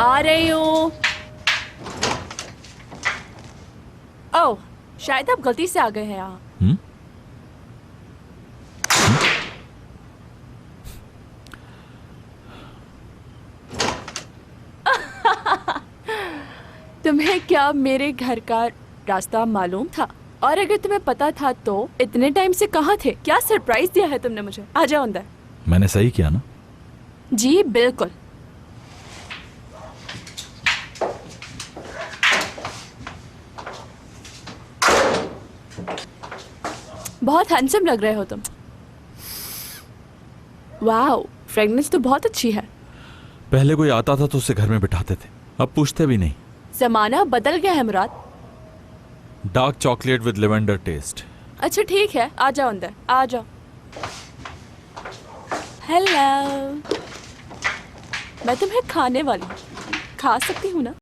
आ रही हूँ। ओह, शायद आप गलती से आ गए हैं यहाँ। तुम्हें क्या मेरे घर का रास्ता मालूम था? और अगर तुम्हें पता था तो इतने टाइम से कहाँ थे? क्या सरप्राइज दिया है तुमने मुझे? आ जाओ अंदर। मैंने सही किया ना? जी बिल्कुल। बहुत हैंडसम लग रहे हो तुम। वाओ, फ्रेगनेंस तो बहुत अच्छी है। पहले कोई आता था तो उसे घर में बिठाते थे, अब पूछते भी नहीं। जमाना बदल गया है Murad. Dark chocolate with lavender taste. अच्छा ठीक है, आ जाओ अंदर, आ जाओ। हेलो, मैं तुम्हें खाने वाली हूँ। खा सकती हूँ ना?